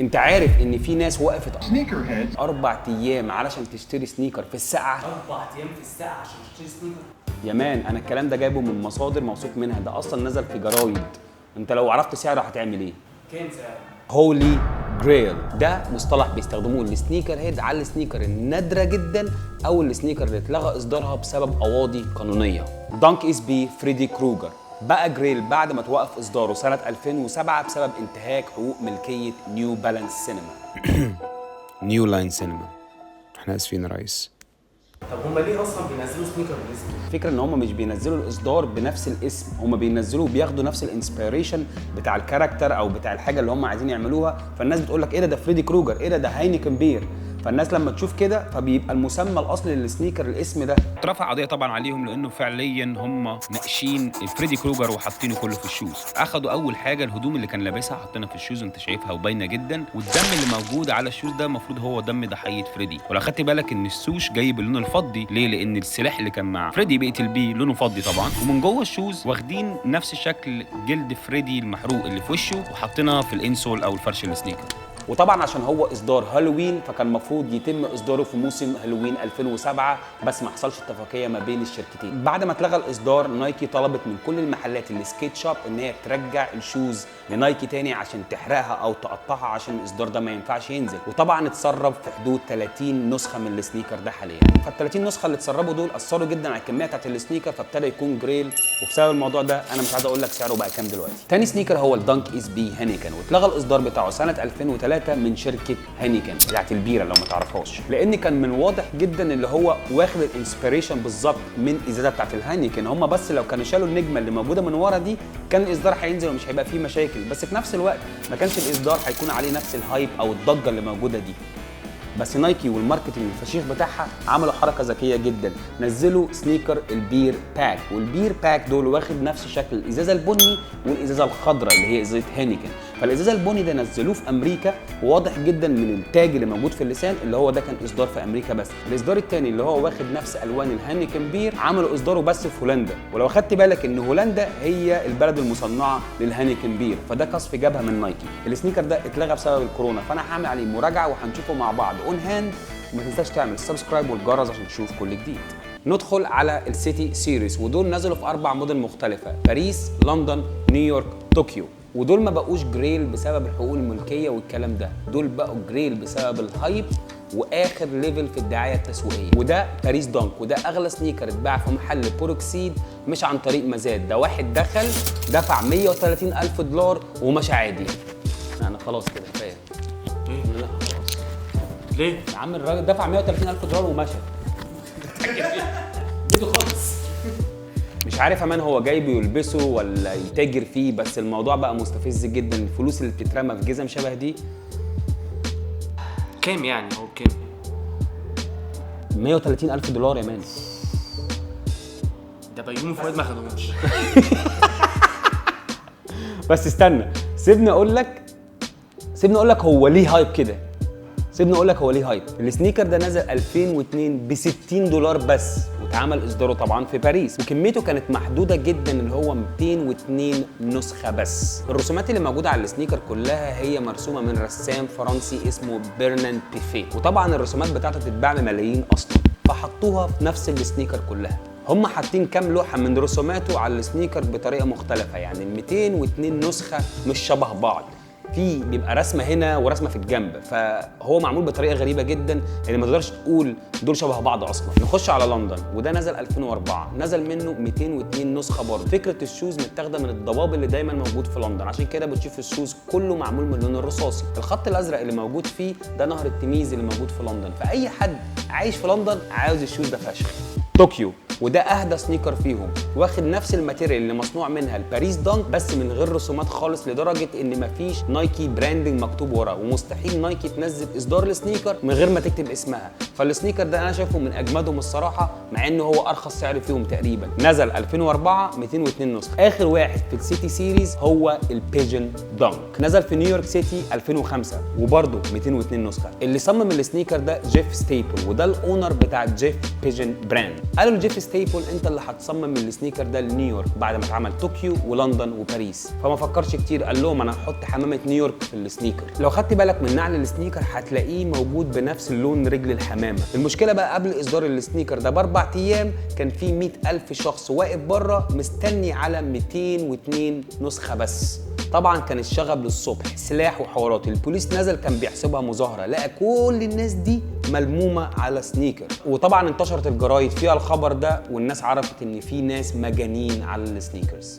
انت عارف ان في ناس وقفت 4 ايام علشان تشتري سنيكر في الساعه؟ 4 ايام في الساعه عشان تشتري سنيكر؟ يا مان انا الكلام ده جايبه من مصادر موثوق منها، ده اصلا نزل في جرايد. انت لو عرفت سعره هتعمل ايه؟ كام سعره؟ هولي جريل ده مصطلح بيستخدموه السنيكر هيد على السنيكر النادره جدا او السنيكر اللي اتلغى اصدارها بسبب قواضي قانونيه. دانك اس بي فريدي كروجر بقى جريل بعد ما توقف اصداره سنه 2007 بسبب انتهاك حقوق ملكيه نيو بالانس سينما. نيو لاين سينما. احنا اسفين يا ريس. طب هم ليه اصلا بينزلوا سنيكر بالاسم؟ الفكره ان هم مش بينزلوا الاصدار بنفس الاسم، هم بينزلوه بياخدوا نفس الانسبيريشن بتاع الكاركتر او بتاع الحاجه اللي هم عايزين يعملوها، فالناس بتقول لك ايه ده فريدي كروجر، ايه ده هاينيكن بير، فالناس لما تشوف كده فبيبقى المسمى الاصلي للسنيكر الاسم ده. اترفع قضيه طبعا عليهم لانه فعليا هم ناقشين فريدي كروجر وحاطينه كله في الشوز. اخدوا اول حاجه الهدوم اللي كان لابسها حاطينها في الشوز، انت شايفها وباينه جدا، والدم اللي موجود على الشوز ده المفروض هو دم ضحيه فريدي. ولو خدت بالك ان السوش جاي باللون الفضي، ليه؟ لان السلاح اللي كان مع فريدي بيقتل بيه لونه فضي طبعا، ومن جوه الشوز واخدين نفس شكل جلد فريدي المحروق اللي في وشه وحاطينها في الانسول او الفرش السنيكر. وطبعا عشان هو اصدار هالوين فكان المفروض يتم اصداره في موسم هالوين 2007، بس ما حصلش اتفاقيه ما بين الشركتين. بعد ما اتلغى الاصدار نايكي طلبت من كل المحلات السكيت شوب ان هي ترجع الشوز لنايكي تاني عشان تحرقها او تقطعها عشان الاصدار ده ما ينفعش ينزل، وطبعا اتسرب في حدود 30 نسخه من السنيكر ده حاليا. فال 30 نسخه اللي اتسربوا دول اثروا جدا على الكميه بتاعت السنيكر، فابتدى يكون جريل، وبسبب الموضوع ده انا مش عايز اقول لك سعره بقى كام دلوقتي. تاني سنيكر هو الدانك اس بي هينيكن، واتلغى الاصدار بتاعه سنه 2003 من شركه هينيكن بتاعت البيره لو ما تعرفهاش، لان كان من واضح جدا اللي هو واخد الانسبيريشن بالظبط من الازازه بتاعت الهينيكن. هم بس لو كانوا شالوا النجمه اللي موجوده من ورا دي كان الاصدار هينزل ومش هيبقى فيه مشاكل، بس في نفس الوقت ما كانش الاصدار هيكون عليه نفس الهايب او الضجه اللي موجوده دي. بس نايكي والماركتنج الفشيخ بتاعها عملوا حركه ذكيه جدا، نزلوا سنيكر البير باك، والبير باك دول واخد نفس شكل الازازه البني والازازه الخضراء اللي هي ازازه هينيكن. فالازازه البني ده نزلوه في امريكا، وواضح جدا من التاج اللي موجود في اللسان اللي هو ده كان اصدار في امريكا بس. الاصدار الثاني اللي هو واخد نفس الوان الهينيكن بير عملوا اصداره بس في هولندا، ولو خدت بالك ان هولندا هي البلد المصنعه للهينيكن بير، فده قصف جابها من نايكي. السنيكر ده اتلغى بسبب الكورونا، فانا هعمل عليه مراجعه وهنشوفه مع بعض اون هاند. وما تنساش تعمل سبسكرايب والجرس عشان تشوف كل جديد. ندخل على السيتي سيريز، ودول نزلوا في 4 مدن مختلفه: باريس، لندن، نيويورك، طوكيو. ودول ما بقوش جريل بسبب الحقوق الملكيه والكلام ده، دول بقوا جريل بسبب الهايب واخر ليفل في الدعايه التسويقيه. وده باريس دانك، وده اغلى سنيكر اتباع في محل بوروكسيد مش عن طريق مزاد، ده واحد دخل دفع $130,000 ومشى عادي. انا خلاص كده كفايه. لا خلاص. ليه؟ يا عم الراجل دفع $130,000 ومشى. بدو خالص. مش عارف امان هو جايبه يلبسه ولا يتاجر فيه، بس الموضوع بقى مستفز جدا. الفلوس اللي بتترمى في جزم شبه دي كام يعني؟ هو كام؟ $130,000 يا مان. ده بيومي فؤاد ما خدهمش. بس استنى، سيبني اقول لك هو ليه هايب كده. السنيكر ده نزل 2002 ب$60 بس، واتعمل اصداره طبعا في باريس، وكميته كانت محدوده جدا اللي هو 202 نسخه بس. الرسومات اللي موجوده على السنيكر كلها هي مرسومه من رسام فرنسي اسمه برنان بيفيه، وطبعا الرسومات بتاعته بتتباع بملايين اصلا، فحطوها في نفس السنيكر كلها. هم حاطين كام لوحه من رسوماته على السنيكر بطريقه مختلفه، يعني ال 202 نسخه مش شبه بعض، في بيبقى رسمه هنا ورسمه في الجنب، فهو معمول بطريقه غريبه جدا يعني ما تقدرش تقول دول شبه بعض اصلا. نخش على لندن، وده نزل 2004، نزل منه 202 نسخه برضه. فكره الشوز متاخده من الضباب اللي دايما موجود في لندن، عشان كده بتشوف الشوز كله معمول من اللون الرصاصي. الخط الازرق اللي موجود فيه ده نهر التميز اللي موجود في لندن، فاي حد عايش في لندن عاوز الشوز ده فشخ. طوكيو، وده اهدى سنيكر فيهم، واخد نفس الماتيريال اللي مصنوع منها الباريس دانك بس من غير رسومات خالص، لدرجه ان مفيش نايكي براندنج مكتوب ورا، ومستحيل نايكي تنزل اصدار السنيكر من غير ما تكتب اسمها. فالسنيكر ده انا شايفه من اجمدهم الصراحه، مع انه هو ارخص سعر فيهم تقريبا. نزل 2004 202 نسخه. اخر واحد في السيتي سيريز هو البيجن دانك، نزل في نيويورك سيتي 2005 وبرده 202 نسخه. اللي صمم السنيكر ده جيف ستيبل، وده الاونر بتاع جيف بيجن براند. قالوا لجيف ستيبل انت اللي هتصمم السنيكر ده لنيويورك بعد ما اتعمل طوكيو ولندن وباريس، فما فكرش كتير، قال لهم انا هحط حمامه نيويورك في السنيكر. لو خدت بالك من نعل السنيكر هتلاقيه موجود بنفس اللون رجل الحمامه. المشكله بقى قبل اصدار السنيكر ده ب4 ايام كان في 100,000 شخص واقف بره مستني على 202 نسخه بس. طبعا كان الشغب للصبح، سلاح وحوارات، البوليس نزل كان بيحسبها مظاهره، لقى كل الناس دي ملمومه على سنيكر، وطبعا انتشرت الجرايد فيها الخبر ده والناس عرفت ان في ناس مجانين على السنيكرز.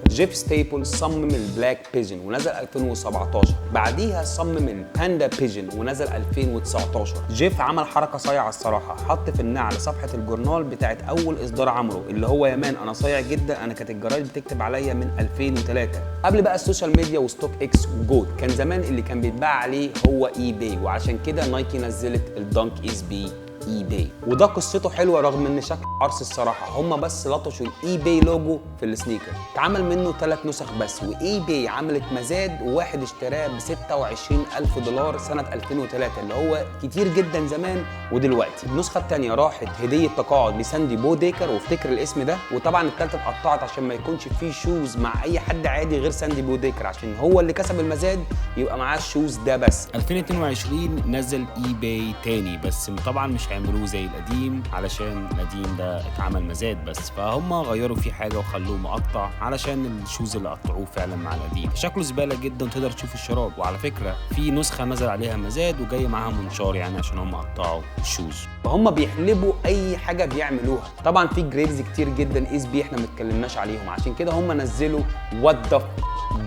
جيف ستيبل صمم البلاك بيجن ونزل 2017، بعديها صمم الباندا بيجن ونزل 2019. جيف عمل حركه صايعه الصراحه، حط في النعل صفحه الجورنال بتاعت اول اصدار عمله اللي هو يا مان انا صايع جدا، انا كانت الجرايد بتكتب عليا من 2003 قبل بقى السوشيال ميديا وستوك اكس وجود. كان زمان اللي كان بيتباع عليه هو اي باي، وعشان كده نايكي نزلت الدانك اس بي اي باي، وده قصته حلوه رغم ان شكل عرس الصراحه. هم بس لطشوا الاي باي لوجو في السنيكر، اتعمل منه 3 نسخ بس، واي باي عملت مزاد وواحد اشتراه ب $26,000 سنه 2003 اللي هو كتير جدا زمان ودلوقتي. النسخه الثانيه راحت هديه تقاعد لساندي بوديكر، وافتكر الاسم ده، وطبعا الثالثه اتقطعت عشان ما يكونش فيه شوز مع اي حد عادي غير ساندي بوديكر، عشان هو اللي كسب المزاد يبقى معاه الشوز ده بس. 2022 نزل اي باي تاني، بس طبعا مش هيعملوه زي القديم علشان القديم ده اتعمل مزاد بس، فهم غيروا فيه حاجه وخلوه مقطع علشان الشوز اللي قطعوه فعلا مع القديم. شكله زباله جدا، تقدر تشوف الشراب، وعلى فكره في نسخه نزل عليها مزاد وجاي معاها منشار يعني عشان هم قطعوا الشوز. فهم بيحلبوا اي حاجه بيعملوها. طبعا في جريلز كتير جدا اس بي احنا ما اتكلمناش عليهم، عشان كده هم نزلوا وات ذا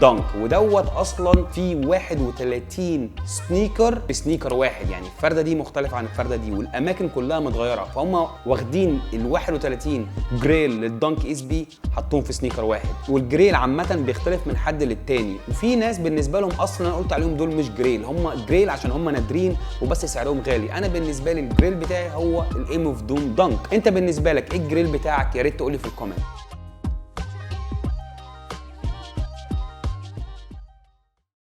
دانك، ودوت اصلا في 31 سنيكر بسنيكر واحد، يعني الفرده دي مختلفه عن الفرده دي والاماكن كلها متغيره، فهم واخدين ال 31 جريل للدانك اس بي حطوهم في سنيكر واحد. والجريل عامه بيختلف من حد للتاني، وفي ناس بالنسبه لهم اصلا انا قلت عليهم دول مش جريل، هم جريل عشان هم نادرين وبس سعرهم غالي. انا بالنسبه لي الجريل بتاعي هو الايم اوف دوم دانك. انت بالنسبه لك ايه الجريل بتاعك؟ يا ريت تقول لي في الكومنت.